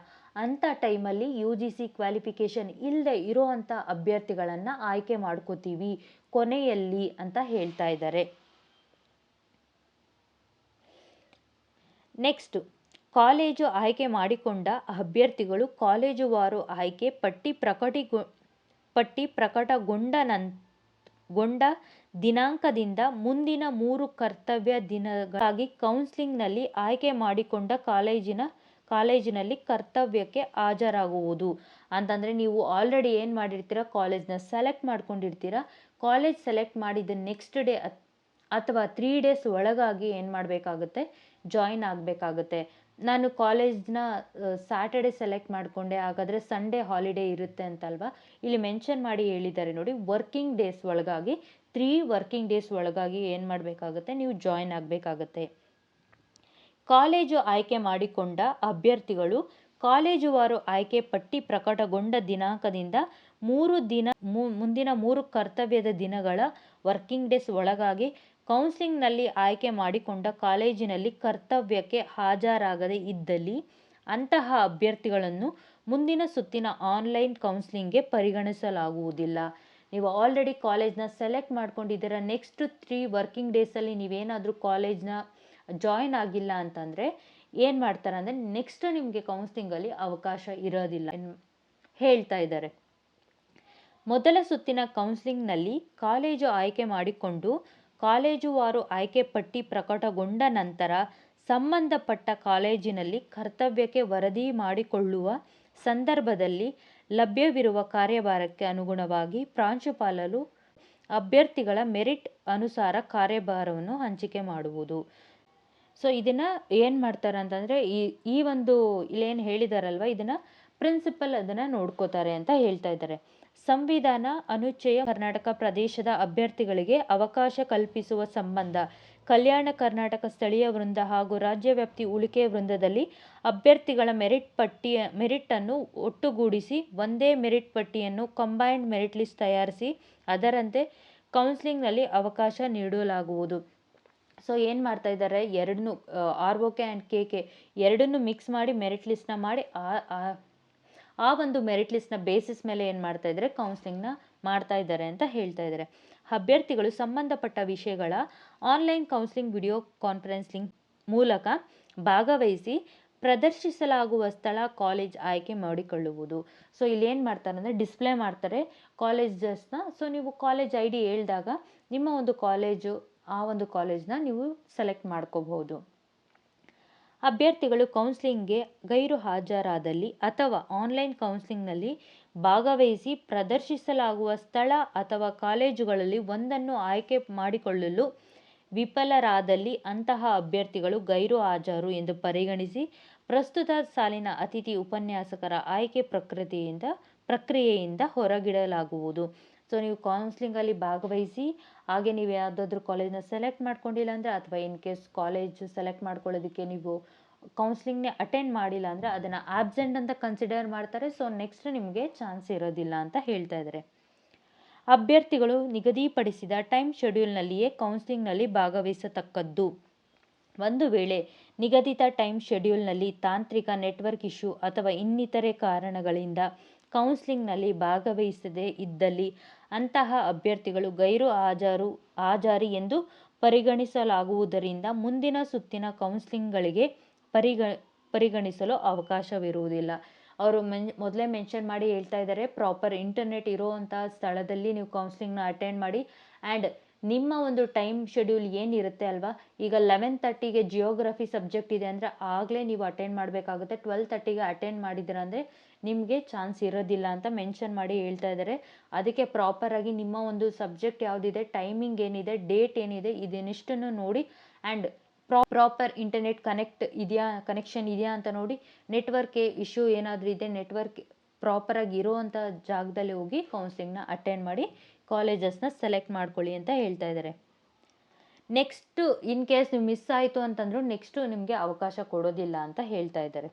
ಅಂಥ ಟೈಮಲ್ಲಿ UGC ಕ್ವಾಲಿಫಿಕೇಷನ್ ಇಲ್ಲದೆ ಇರೋವಂಥ ಅಭ್ಯರ್ಥಿಗಳನ್ನು ಆಯ್ಕೆ ಮಾಡ್ಕೋತೀವಿ ಕೊನೆಯಲ್ಲಿ ಅಂತ ಹೇಳ್ತಾ ಇದ್ದಾರೆ. ನೆಕ್ಸ್ಟ್, ಕಾಲೇಜು ಆಯ್ಕೆ ಮಾಡಿಕೊಂಡ ಅಭ್ಯರ್ಥಿಗಳು ಕಾಲೇಜುವಾರು ಆಯ್ಕೆ ಪಟ್ಟಿ ಪ್ರಕಟಗೊಂಡ ದಿನಾಂಕದಿಂದ ಮುಂದಿನ 3 ಕರ್ತವ್ಯ ದಿನಗಳಾಗಿ ಕೌನ್ಸ್ಲಿಂಗ್ನಲ್ಲಿ ಆಯ್ಕೆ ಮಾಡಿಕೊಂಡ ಕಾಲೇಜಿನಲ್ಲಿ ಕರ್ತವ್ಯಕ್ಕೆ ಹಾಜರಾಗುವುದು. ಅಂತಂದರೆ ನೀವು ಆಲ್ರೆಡಿ ಏನು ಮಾಡಿರ್ತೀರ, ಕಾಲೇಜ್ನ ಸೆಲೆಕ್ಟ್ ಮಾಡ್ಕೊಂಡಿರ್ತೀರ. ಕಾಲೇಜ್ ಸೆಲೆಕ್ಟ್ ಮಾಡಿದ ನೆಕ್ಸ್ಟ್ ಡೇ ಅಥವಾ 3 ಡೇಸ್ ಒಳಗಾಗಿ ಏನು ಮಾಡಬೇಕಾಗುತ್ತೆ, ಜಾಯಿನ್ ಆಗಬೇಕಾಗುತ್ತೆ. ನಾನು ಕಾಲೇಜ್ನ ಸ್ಯಾಟರ್ಡೆ ಸೆಲೆಕ್ಟ್ ಮಾಡಿಕೊಂಡೆ, ಹಾಗಾದರೆ ಸಂಡೇ ಹಾಲಿಡೇ ಇರುತ್ತೆ ಅಂತಲ್ವಾ, ಇಲ್ಲಿ ಮೆನ್ಷನ್ ಮಾಡಿ ಹೇಳಿದ್ದಾರೆ ನೋಡಿ. ವರ್ಕಿಂಗ್ ಡೇಸ್ ಒಳಗಾಗಿ 3 ವರ್ಕಿಂಗ್ ಡೇಸ್ ಒಳಗಾಗಿ ಏನು ಮಾಡಬೇಕಾಗುತ್ತೆ, ನೀವು ಜಾಯಿನ್ ಆಗಬೇಕಾಗತ್ತೆ. ಕಾಲೇಜು ಆಯ್ಕೆ ಮಾಡಿಕೊಂಡ ಅಭ್ಯರ್ಥಿಗಳು ಕಾಲೇಜುವಾರು ಆಯ್ಕೆ ಪಟ್ಟಿ ಪ್ರಕಟಗೊಂಡ ದಿನಾಂಕದಿಂದ ಮುಂದಿನ 3 ಕರ್ತವ್ಯದ ದಿನಗಳ ವರ್ಕಿಂಗ್ ಡೇಸ್ ಒಳಗಾಗಿ ಕೌನ್ಸ್ಲಿಂಗ್ನಲ್ಲಿ ಆಯ್ಕೆ ಮಾಡಿಕೊಂಡ ಕಾಲೇಜಿನಲ್ಲಿ ಕರ್ತವ್ಯಕ್ಕೆ ಹಾಜರಾಗದೇ ಇದ್ದಲ್ಲಿ ಅಂತಹ ಅಭ್ಯರ್ಥಿಗಳನ್ನು ಮುಂದಿನ ಸುತ್ತಿನ ಆನ್ಲೈನ್ ಕೌನ್ಸ್ಲಿಂಗ್ಗೆ ಪರಿಗಣಿಸಲಾಗುವುದಿಲ್ಲ. ನೀವು ಆಲ್ರೆಡಿ ಕಾಲೇಜ್ನ ಸೆಲೆಕ್ಟ್ ಮಾಡ್ಕೊಂಡಿದ್ದೀರ, ನೆಕ್ಸ್ಟ್ 3 ವರ್ಕಿಂಗ್ ಡೇಸಲ್ಲಿ ನೀವೇನಾದರೂ ಕಾಲೇಜ್ನ ಜಾಯಿನ್ ಆಗಿಲ್ಲ ಅಂತಂದರೆ ಏನು ಮಾಡ್ತಾರೆ ಅಂದರೆ ನೆಕ್ಸ್ಟ್ ನಿಮಗೆ ಕೌನ್ಸ್ಲಿಂಗಲ್ಲಿ ಅವಕಾಶ ಇರೋದಿಲ್ಲ ಹೇಳ್ತಾ ಇದ್ದಾರೆ. ಮೊದಲ ಸುತ್ತಿನ ಕೌನ್ಸ್ಲಿಂಗ್ನಲ್ಲಿ ಕಾಲೇಜು ಆಯ್ಕೆ ಮಾಡಿಕೊಂಡು ಕಾಲೇಜುವಾರು ಆಯ್ಕೆ ಪಟ್ಟಿ ಪ್ರಕಟಗೊಂಡ ನಂತರ ಸಂಬಂಧಪಟ್ಟ ಕಾಲೇಜಿನಲ್ಲಿ ಕರ್ತವ್ಯಕ್ಕೆ ವರದಿ ಮಾಡಿಕೊಳ್ಳುವ ಸಂದರ್ಭದಲ್ಲಿ ಲಭ್ಯವಿರುವ ಕಾರ್ಯಭಾರಕ್ಕೆ ಅನುಗುಣವಾಗಿ ಪ್ರಾಂಶುಪಾಲರು ಅಭ್ಯರ್ಥಿಗಳ ಮೆರಿಟ್ ಅನುಸಾರ ಕಾರ್ಯಭಾರವನ್ನು ಹಂಚಿಕೆ ಮಾಡುವುದು. ಸೊ ಇದನ್ನು ಏನು ಮಾಡ್ತಾರೆ ಅಂತಂದರೆ ಈ ಒಂದು ಇಲ್ಲೇನು ಹೇಳಿದಾರಲ್ವ, ಇದನ್ನು ಪ್ರಿನ್ಸಿಪಲ್ ಅದನ್ನು ನೋಡ್ಕೋತಾರೆ ಅಂತ ಹೇಳ್ತಾ ಇದ್ದಾರೆ. ಸಂವಿಧಾನ ಅನುಚ್ಛೇಯ ಕರ್ನಾಟಕ ಪ್ರದೇಶದ ಅಭ್ಯರ್ಥಿಗಳಿಗೆ ಅವಕಾಶ ಕಲ್ಪಿಸುವ ಸಂಬಂಧ ಕಲ್ಯಾಣ ಕರ್ನಾಟಕ ಸ್ಥಳೀಯ ವೃಂದ ಹಾಗೂ ರಾಜ್ಯವ್ಯಾಪ್ತಿ ಉಳಿಕೆ ವೃಂದದಲ್ಲಿ ಅಭ್ಯರ್ಥಿಗಳ ಮೆರಿಟ್ ಅನ್ನು ಒಟ್ಟುಗೂಡಿಸಿ ಒಂದೇ ಮೆರಿಟ್ ಪಟ್ಟಿಯನ್ನು ಕಂಬೈನ್ಡ್ ಮೆರಿಟ್ ಲಿಸ್ಟ್ ತಯಾರಿಸಿ ಅದರಂತೆ ಕೌನ್ಸಿಲಿಂಗ್ನಲ್ಲಿ ಅವಕಾಶ ನೀಡಲಾಗುವುದು. ಸೊ ಏನು ಮಾಡ್ತಾ ಇದ್ದಾರೆ, ಎರಡನ್ನೂ ROK ಆ್ಯಂಡ್ KK ಎರಡನ್ನೂ ಮಿಕ್ಸ್ ಮಾಡಿ ಮೆರಿಟ್ ಲಿಸ್ಟ್ನ ಮಾಡಿ ಆ ಒಂದು ಮೆರಿಟ್ ಲಿಸ್ಟ್ನ ಬೇಸಿಸ್ ಮೇಲೆ ಏನು ಮಾಡ್ತಾ ಇದ್ದಾರೆ, ಕೌನ್ಸಿಲಿಂಗ್ನ ಮಾಡ್ತಾ ಇದ್ದಾರೆ ಅಂತ ಹೇಳ್ತಾ ಇದ್ದಾರೆ. ಅಭ್ಯರ್ಥಿಗಳು ಸಂಬಂಧಪಟ್ಟ ವಿಷಯಗಳ online counselling video conference link ಮೂಲಕ ಭಾಗವಹಿಸಿ ಪ್ರದರ್ಶಿಸಲಾಗುವ ಸ್ಥಳ ಕಾಲೇಜ್ ಆಯ್ಕೆ ಮಾಡಿಕೊಳ್ಳುವುದು. ಸೊ ಇಲ್ಲಿ ಏನು ಮಾಡ್ತಾರೆ ಅಂದರೆ ಡಿಸ್ಪ್ಲೇ ಮಾಡ್ತಾರೆ ಕಾಲೇಜಸ್ನ. ಸೊ ನೀವು ಕಾಲೇಜ್ ID ಹೇಳಿದಾಗ ನಿಮ್ಮ ಒಂದು ಕಾಲೇಜು ಆ ಒಂದು ಕಾಲೇಜ್ನ ನೀವು ಸೆಲೆಕ್ಟ್ ಮಾಡ್ಕೋಬಹುದು. ಅಭ್ಯರ್ಥಿಗಳು ಕೌನ್ಸಿಲಿಂಗ್ಗೆ ಗೈರು ಹಾಜರಾದಲ್ಲಿ ಅಥವಾ ಆನ್ಲೈನ್ ಕೌನ್ಸಿಲಿಂಗ್ನಲ್ಲಿ ಭಾಗವಹಿಸಿ ಪ್ರದರ್ಶಿಸಲಾಗುವ ಸ್ಥಳ ಅಥವಾ ಕಾಲೇಜುಗಳಲ್ಲಿ ಒಂದನ್ನು ಆಯ್ಕೆ ಮಾಡಿಕೊಳ್ಳಲು ವಿಫಲರಾದಲ್ಲಿ ಅಂತಹ ಅಭ್ಯರ್ಥಿಗಳು ಗೈರು ಹಾಜರು ಎಂದು ಪರಿಗಣಿಸಿ ಪ್ರಸ್ತುತ ಸಾಲಿನ ಅತಿಥಿ ಉಪನ್ಯಾಸಕರ ಆಯ್ಕೆ ಪ್ರಕ್ರಿಯೆಯಿಂದ ಹೊರಗಿಡಲಾಗುವುದು. ಸೊ ನೀವು ಕೌನ್ಸಿಲಿಂಗಲ್ಲಿ ಭಾಗವಹಿಸಿ ಹಾಗೆ ನೀವು ಯಾವುದಾದ್ರೂ ಕಾಲೇಜನ್ನ ಸೆಲೆಕ್ಟ್ ಮಾಡ್ಕೊಂಡಿಲ್ಲ ಅಂದರೆ ಅಥವಾ ಇನ್ ಕೇಸ್ ಕಾಲೇಜ್ ಸೆಲೆಕ್ಟ್ ಮಾಡ್ಕೊಳ್ಳೋದಕ್ಕೆ ನೀವು ಕೌನ್ಸಿಲಿಂಗ್ನೇ ಅಟೆಂಡ್ ಮಾಡಿಲ್ಲ ಅಂದರೆ ಅದನ್ನು ಆಬ್ಸೆಂಟ್ ಅಂತ ಕನ್ಸಿಡರ್ ಮಾಡ್ತಾರೆ. ಸೊ ನೆಕ್ಸ್ಟ್ ನಿಮಗೆ ಚಾನ್ಸ್ ಇರೋದಿಲ್ಲ ಅಂತ ಹೇಳ್ತಾ ಇದ್ದಾರೆ. ಅಭ್ಯರ್ಥಿಗಳು ನಿಗದಿಪಡಿಸಿದ ಟೈಮ್ ಶೆಡ್ಯೂಲ್ನಲ್ಲಿಯೇ ಕೌನ್ಸಿಲಿಂಗ್ನಲ್ಲಿ ಭಾಗವಹಿಸತಕ್ಕದ್ದು. ಒಂದು ವೇಳೆ ನಿಗದಿತ ಟೈಮ್ ಶೆಡ್ಯೂಲ್ನಲ್ಲಿ ತಾಂತ್ರಿಕ ನೆಟ್ವರ್ಕ್ ಇಶ್ಯೂ ಅಥವಾ ಇನ್ನಿತರೆ ಕಾರಣಗಳಿಂದ ಕೌನ್ಸಿಲಿಂಗ್ನಲ್ಲಿ ಭಾಗವಹಿಸದೇ ಇದ್ದಲ್ಲಿ ಅಂತಹ ಅಭ್ಯರ್ಥಿಗಳು ಗೈರು ಹಾಜರಿ ಎಂದು ಪರಿಗಣಿಸಲಾಗುವುದರಿಂದ ಮುಂದಿನ ಸುತ್ತಿನ ಕೌನ್ಸಿಲಿಂಗ್ಗಳಿಗೆ ಪರಿಗಣಿಸಲು ಅವಕಾಶವಿರುವುದಿಲ್ಲ. ಅವರು ಮೊದಲೇ ಮೆನ್ಷನ್ ಮಾಡಿ ಹೇಳ್ತಾ ಇದ್ದಾರೆ, ಪ್ರಾಪರ್ ಇಂಟರ್ನೆಟ್ ಇರೋವಂಥ ಸ್ಥಳದಲ್ಲಿ ನೀವು ಕೌನ್ಸಿಲಿಂಗ್ನ ಅಟೆಂಡ್ ಮಾಡಿ. ಆ್ಯಂಡ್ ನಿಮ್ಮ ಒಂದು ಟೈಮ್ ಶೆಡ್ಯೂಲ್ ಏನಿರುತ್ತೆ ಅಲ್ವಾ, ಈಗ 11:30ಗೆ ಜಿಯೋಗ್ರಫಿ ಸಬ್ಜೆಕ್ಟ್ ಇದೆ ಅಂದರೆ ಆಗಲೇ ನೀವು ಅಟೆಂಡ್ ಮಾಡಬೇಕಾಗುತ್ತೆ. 12:30ಗೆ ಅಟೆಂಡ್ ಮಾಡಿದ್ದೀರ ಅಂದರೆ ನಿಮಗೆ ಚಾನ್ಸ್ ಇರೋದಿಲ್ಲ ಅಂತ ಮೆನ್ಷನ್ ಮಾಡಿ ಹೇಳ್ತಾ ಇದ್ದಾರೆ. ಅದಕ್ಕೆ ಪ್ರಾಪರಾಗಿ ನಿಮ್ಮ ಒಂದು ಸಬ್ಜೆಕ್ಟ್ ಯಾವುದಿದೆ, ಟೈಮಿಂಗ್ ಏನಿದೆ, ಡೇಟ್ ಏನಿದೆ, ಇದನ್ನಿಷ್ಟನ್ನು ನೋಡಿ ಆ್ಯಂಡ್ ಪ್ರಾಪರ್ ಇಂಟರ್ನೆಟ್ ಕನೆಕ್ಷನ್ ಇದೆಯಾ ಅಂತ ನೋಡಿ. ನೆಟ್ವರ್ಕ್ ಇಶ್ಯೂ ಏನಾದರೂ ಇದೆ, ನೆಟ್ವರ್ಕ್ ಪ್ರಾಪರಾಗಿ ಇರೋವಂಥ ಜಾಗದಲ್ಲಿ ಹೋಗಿ ಕೌನ್ಸಿಲಿಂಗ್ನ ಅಟೆಂಡ್ ಮಾಡಿ ಕಾಲೇಜಸ್ನ ಸೆಲೆಕ್ಟ್ ಮಾಡ್ಕೊಳ್ಳಿ ಅಂತ ಹೇಳ್ತಾ ಇದ್ದಾರೆ. ನೆಕ್ಸ್ಟು ಇನ್ ಕೇಸ್ ನೀವು ಮಿಸ್ ಆಯಿತು ಅಂತಂದ್ರೂ ನೆಕ್ಸ್ಟು ನಿಮಗೆ ಅವಕಾಶ ಕೊಡೋದಿಲ್ಲ ಅಂತ ಹೇಳ್ತಾ ಇದ್ದಾರೆ.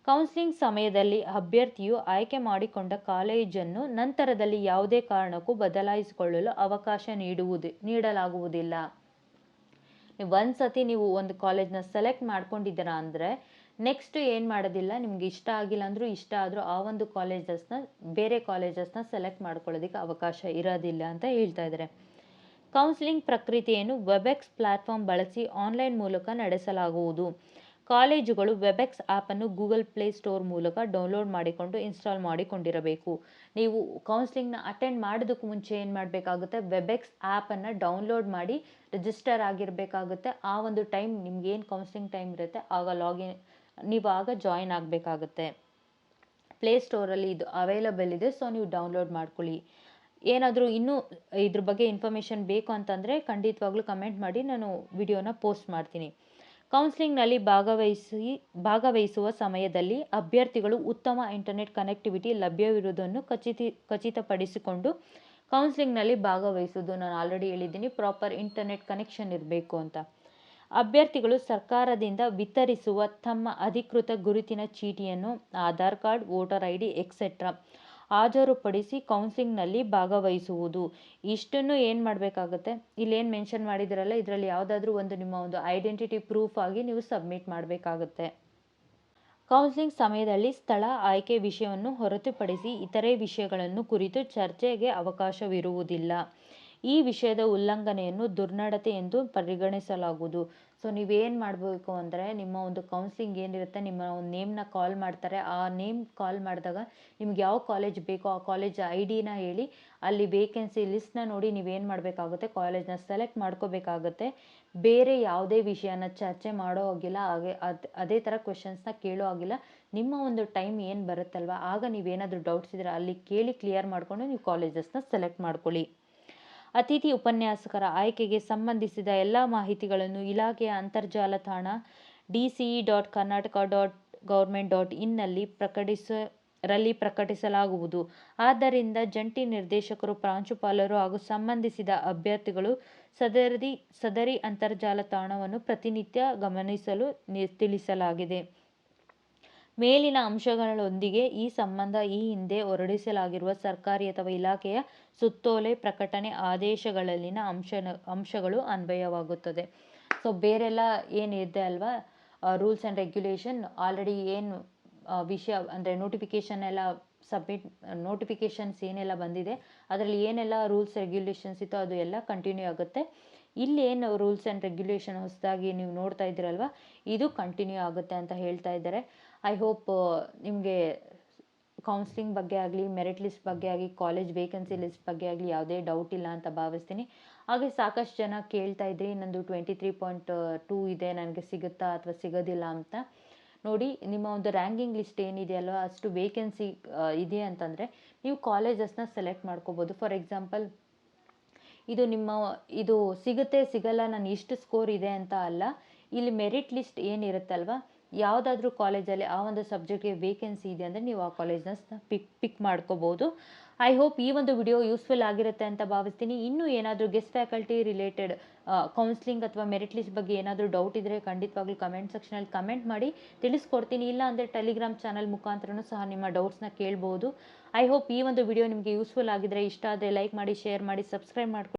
ಕೌನ್ಸಿಲಿಂಗ್ ಸಮಯದಲ್ಲಿ ಅಭ್ಯರ್ಥಿಯು ಆಯ್ಕೆ ಮಾಡಿಕೊಂಡ ಕಾಲೇಜನ್ನು ನಂತರದಲ್ಲಿ ಯಾವುದೇ ಕಾರಣಕ್ಕೂ ಬದಲಾಯಿಸಿಕೊಳ್ಳಲು ಅವಕಾಶ ನೀಡಲಾಗುವುದಿಲ್ಲ. ಒಂದ್ಸತಿ ನೀವು ಒಂದು ಕಾಲೇಜ್ನ ಸೆಲೆಕ್ಟ್ ಮಾಡ್ಕೊಂಡಿದ್ದೀರಾ ಅಂದರೆ ನೆಕ್ಸ್ಟ್ ಏನು ಮಾಡೋದಿಲ್ಲ, ನಿಮ್ಗೆ ಇಷ್ಟ ಆಗಿಲ್ಲ ಅಂದರೂ ಇಷ್ಟ ಆದರೂ ಆ ಒಂದು ಬೇರೆ ಕಾಲೇಜಸ್ನ ಸೆಲೆಕ್ಟ್ ಮಾಡ್ಕೊಳ್ಳೋದಕ್ಕೆ ಅವಕಾಶ ಇರೋದಿಲ್ಲ ಅಂತ ಹೇಳ್ತಾ ಇದ್ದಾರೆ. ಕೌನ್ಸಿಲಿಂಗ್ ಪ್ರಕ್ರಿಯೆಯನ್ನು ವೆಬೆಕ್ಸ್ ಪ್ಲಾಟ್ಫಾರ್ಮ್ ಬಳಸಿ ಆನ್ಲೈನ್ ಮೂಲಕ ನಡೆಸಲಾಗುವುದು. ಕಾಲೇಜುಗಳು ವೆಬೆಕ್ಸ್ ಆ್ಯಪನ್ನು ಗೂಗಲ್ ಪ್ಲೇ ಸ್ಟೋರ್ ಮೂಲಕ ಡೌನ್ಲೋಡ್ ಮಾಡಿಕೊಂಡು ಇನ್ಸ್ಟಾಲ್ ಮಾಡಿಕೊಂಡಿರಬೇಕು. ನೀವು ಕೌನ್ಸಿಲಿಂಗ್ನ ಅಟೆಂಡ್ ಮಾಡೋದಕ್ಕೂ ಮುಂಚೆ ಏನು ಮಾಡಬೇಕಾಗುತ್ತೆ, ವೆಬೆಕ್ಸ್ ಆ್ಯಪನ್ನು ಡೌನ್ಲೋಡ್ ಮಾಡಿ ರಿಜಿಸ್ಟರ್ ಆಗಿರಬೇಕಾಗುತ್ತೆ. ಆ ಒಂದು ಟೈಮ್ ನಿಮ್ಗೆ ಏನು ಕೌನ್ಸಿಲಿಂಗ್ ಟೈಮ್ ಇರುತ್ತೆ ಆಗ ನೀವು ಆಗ ಜಾಯಿನ್ ಆಗಬೇಕಾಗುತ್ತೆ. ಪ್ಲೇಸ್ಟೋರಲ್ಲಿ ಇದು ಅವೈಲಬಲ್ ಇದೆ, ಸೊ ನೀವು ಡೌನ್ಲೋಡ್ ಮಾಡ್ಕೊಳ್ಳಿ. ಏನಾದರೂ ಇನ್ನೂ ಇದ್ರ ಬಗ್ಗೆ ಇನ್ಫಾರ್ಮೇಷನ್ ಬೇಕು ಅಂತಂದರೆ ಖಂಡಿತವಾಗ್ಲೂ ಕಮೆಂಟ್ ಮಾಡಿ, ನಾನು ವಿಡಿಯೋನ ಪೋಸ್ಟ್ ಮಾಡ್ತೀನಿ. ಕೌನ್ಸಿಲಿಂಗ್ನಲ್ಲಿ ಭಾಗವಹಿಸುವ ಸಮಯದಲ್ಲಿ ಅಭ್ಯರ್ಥಿಗಳು ಉತ್ತಮ ಇಂಟರ್ನೆಟ್ ಕನೆಕ್ಟಿವಿಟಿ ಲಭ್ಯವಿರುವುದನ್ನು ಖಚಿತಪಡಿಸಿಕೊಂಡು ಕೌನ್ಸಿಲಿಂಗ್ನಲ್ಲಿ ಭಾಗವಹಿಸುವುದು. ನಾನು ಆಲ್ರೆಡಿ ಹೇಳಿದ್ದೀನಿ, ಪ್ರಾಪರ್ ಇಂಟರ್ನೆಟ್ ಕನೆಕ್ಷನ್ ಇರಬೇಕು ಅಂತ. ಅಭ್ಯರ್ಥಿಗಳು ಸರ್ಕಾರದಿಂದ ವಿತರಿಸುವ ತಮ್ಮ ಅಧಿಕೃತ ಗುರುತಿನ ಚೀಟಿಯನ್ನು Aadhaar card, voter ID etcetera ಹಾಜರುಪಡಿಸಿ ಕೌನ್ಸಿಲಿಂಗ್ನಲ್ಲಿ ಭಾಗವಹಿಸುವುದು. ಇಷ್ಟನ್ನು ಏನು ಮಾಡಬೇಕಾಗುತ್ತೆ, ಇಲ್ಲೇನು ಮೆನ್ಷನ್ ಮಾಡಿದಿರಲ್ಲ ಇದರಲ್ಲಿ ಯಾವುದಾದ್ರೂ ಒಂದು ನಿಮ್ಮ ಒಂದು ಐಡೆಂಟಿಟಿ ಪ್ರೂಫ್ ಆಗಿ ನೀವು ಸಬ್ಮಿಟ್ ಮಾಡಬೇಕಾಗುತ್ತೆ. ಕೌನ್ಸಿಲಿಂಗ್ ಸಮಯದಲ್ಲಿ ಸ್ಥಳ ಆಯ್ಕೆ ವಿಷಯವನ್ನು ಹೊರತುಪಡಿಸಿ ಇತರೆ ವಿಷಯಗಳನ್ನು ಕುರಿತು ಚರ್ಚೆಗೆ ಅವಕಾಶವಿರುವುದಿಲ್ಲ. ಈ ವಿಷಯದ ಉಲ್ಲಂಘನೆಯನ್ನು ದುರ್ನಡತೆ ಎಂದು ಪರಿಗಣಿಸಲಾಗುವುದು. ಸೊ ನೀವೇನು ಮಾಡಬೇಕು ಅಂದರೆ ನಿಮ್ಮ ಒಂದು ಕೌನ್ಸಿಲಿಂಗ್ ಏನಿರುತ್ತೆ, ನಿಮ್ಮ ಒಂದು ನೇಮ್ನ ಕಾಲ್ ಮಾಡ್ತಾರೆ. ಆ ನೇಮ್ ಕಾಲ್ ಮಾಡಿದಾಗ ನಿಮ್ಗೆ ಯಾವ ಕಾಲೇಜ್ ಬೇಕೋ ಆ ಕಾಲೇಜ್ ID ಹೇಳಿ ಅಲ್ಲಿ ವೇಕೆನ್ಸಿ ಲಿಸ್ಟ್ನ ನೋಡಿ ನೀವೇನು ಮಾಡಬೇಕಾಗುತ್ತೆ, ಕಾಲೇಜ್ನ ಸೆಲೆಕ್ಟ್ ಮಾಡ್ಕೋಬೇಕಾಗುತ್ತೆ. ಬೇರೆ ಯಾವುದೇ ವಿಷಯನ ಚರ್ಚೆ ಮಾಡೋ ಆಗಿಲ್ಲ, ಹಾಗೆ ಅದೇ ಥರ ಕ್ವೆಶನ್ಸ್ನ ಕೇಳೋ ಆಗಿಲ್ಲ. ನಿಮ್ಮ ಒಂದು ಟೈಮ್ ಏನು ಬರುತ್ತಲ್ವ ಆಗ ನೀವೇನಾದರೂ ಡೌಟ್ಸ್ ಇದ್ದರೆ ಅಲ್ಲಿ ಕೇಳಿ ಕ್ಲಿಯರ್ ಮಾಡಿಕೊಂಡು ನೀವು ಕಾಲೇಜಸ್ನ ಸೆಲೆಕ್ಟ್ ಮಾಡ್ಕೊಳ್ಳಿ. ಅತಿಥಿ ಉಪನ್ಯಾಸಕರ ಆಯ್ಕೆಗೆ ಸಂಬಂಧಿಸಿದ ಎಲ್ಲ ಮಾಹಿತಿಗಳನ್ನು ಇಲಾಖೆಯ ಅಂತರ್ಜಾಲ ತಾಣ DCE.karnataka.government.in ನಲ್ಲಿ ರಲ್ಲಿ ಪ್ರಕಟಿಸಲಾಗುವುದು. ಆದ್ದರಿಂದ ಜಂಟಿ ನಿರ್ದೇಶಕರು, ಪ್ರಾಂಶುಪಾಲರು ಹಾಗೂ ಸಂಬಂಧಿಸಿದ ಅಭ್ಯರ್ಥಿಗಳು ಸದರಿ ಅಂತರ್ಜಾಲ ತಾಣವನ್ನು ಪ್ರತಿನಿತ್ಯ ಗಮನಿಸಲು ತಿಳಿಸಲಾಗಿದೆ. ಮೇಲಿನ ಅಂಶಗಳೊಂದಿಗೆ ಈ ಸಂಬಂಧ ಈ ಹಿಂದೆ ಹೊರಡಿಸಲಾಗಿರುವ ಸರ್ಕಾರಿ ಅಥವಾ ಇಲಾಖೆಯ ಸುತ್ತೋಲೆ, ಪ್ರಕಟಣೆ, ಆದೇಶಗಳಲ್ಲಿನ ಅಂಶಗಳು ಅನ್ವಯವಾಗುತ್ತದೆ. ಸೊ ಬೇರೆಲ್ಲ ಏನಿದೆ ಅಲ್ವಾ, ರೂಲ್ಸ್ ಆ್ಯಂಡ್ ರೆಗ್ಯುಲೇಷನ್ ಆಲ್ರೆಡಿ ಏನು ವಿಷಯ ಅಂದರೆ ನೋಟಿಫಿಕೇಷನ್ಸ್ ಏನೆಲ್ಲ ಬಂದಿದೆ ಅದರಲ್ಲಿ ಏನೆಲ್ಲ ರೂಲ್ಸ್ ರೆಗ್ಯುಲೇಷನ್ಸ್ ಇತ್ತು ಅದು ಎಲ್ಲ ಕಂಟಿನ್ಯೂ ಆಗುತ್ತೆ. ಇಲ್ಲಿ ಏನು ರೂಲ್ಸ್ ಆ್ಯಂಡ್ ರೆಗ್ಯುಲೇಷನ್ ಹೊಸದಾಗಿ ನೀವು ನೋಡ್ತಾ ಇದ್ದೀರಲ್ವ, ಇದು ಕಂಟಿನ್ಯೂ ಆಗುತ್ತೆ ಅಂತ ಹೇಳ್ತಾ ಇದ್ದಾರೆ. ಐ ಹೋಪ್ ನಿಮಗೆ ಕೌನ್ಸ್ಲಿಂಗ್ ಬಗ್ಗೆ ಆಗಲಿ, ಮೆರಿಟ್ ಲಿಸ್ಟ್ ಬಗ್ಗೆ ಆಗಲಿ, ಕಾಲೇಜ್ ವೇಕೆನ್ಸಿ ಲಿಸ್ಟ್ ಬಗ್ಗೆ ಆಗಲಿ ಯಾವುದೇ ಡೌಟ್ ಇಲ್ಲ ಅಂತ ಭಾವಿಸ್ತೀನಿ. ಹಾಗೆ ಸಾಕಷ್ಟು ಜನ ಕೇಳ್ತಾ ಇದ್ರಿ, ನಂದು 23.2 ಇದೆ, ನನಗೆ ಸಿಗುತ್ತಾ ಅಥವಾ ಸಿಗೋದಿಲ್ಲ ಅಂತ. ನೋಡಿ, ನಿಮ್ಮ ಒಂದು ರ್ಯಾಂಕಿಂಗ್ ಲಿಸ್ಟ್ ಏನಿದೆಯಲ್ವ ಅಷ್ಟು ವೇಕೆನ್ಸಿ ಇದೆ ಅಂತಂದರೆ ನೀವು ಕಾಲೇಜಸ್ನ ಸೆಲೆಕ್ಟ್ ಮಾಡ್ಕೋಬೋದು. ಫಾರ್ ಎಕ್ಸಾಂಪಲ್, ಇದು ಸಿಗುತ್ತೆ ಸಿಗಲ್ಲ, ನಾನು ಇಷ್ಟು ಸ್ಕೋರ್ ಇದೆ ಅಂತ ಅಲ್ಲ. ಇಲ್ಲಿ ಮೆರಿಟ್ ಲಿಸ್ಟ್ ಏನಿರುತ್ತಲ್ವ, ಯಾವುದಾದ್ರೂ ಕಾಲೇಜಲ್ಲಿ ಆ ಒಂದು ಸಬ್ಜೆಕ್ಟ್ಗೆ ವೇಕೆನ್ಸಿ ಇದೆ ಅಂದರೆ ನೀವು ಆ ಕಾಲೇಜ್ನ ಪಿಕ್ ಮಾಡ್ಕೋಬೋದು. ಐ ಹೋಪ್ ಈ ಒಂದು ವಿಡಿಯೋ ಯೂಸ್ಫುಲ್ ಆಗಿರುತ್ತೆ ಅಂತ ಭಾವಿಸ್ತೀನಿ. ಇನ್ನೂ ಏನಾದರೂ ಗೆಸ್ಟ್ ಫ್ಯಾಕಲ್ಟಿ ರಿಲೇಟೆಡ್ ಕೌನ್ಸ್ಲಿಂಗ್ ಅಥವಾ ಮೆರಿಟ್ ಲಿಸ್ಟ್ ಬಗ್ಗೆ ಏನಾದರೂ ಡೌಟ್ ಇದ್ದರೆ ಖಂಡಿತವಾಗ್ಲೂ ಕಮೆಂಟ್ ಸೆಕ್ಷನಲ್ಲಿ ಕಮೆಂಟ್ ಮಾಡಿ ತಿಳಿಸ್ಕೊಡ್ತೀನಿ. ಇಲ್ಲ ಅಂದರೆ ಟೆಲಿಗ್ರಾಮ್ ಚಾನಲ್ ಮುಖಾಂತರನೂ ಸಹ ನಿಮ್ಮ ಡೌಟ್ಸ್ನ ಕೇಳ್ಬೋದು. ಐ ಹೋಪ್ ಈ ಒಂದು ವಿಡಿಯೋ ನಿಮಗೆ ಯೂಸ್ಫುಲ್ ಆಗಿದ್ರೆ, ಇಷ್ಟ ಆದರೆ ಲೈಕ್ ಮಾಡಿ, ಶೇರ್ ಮಾಡಿ, ಸಬ್ಸ್ಕ್ರೈಬ್ ಮಾಡ್ಕೊಂಡು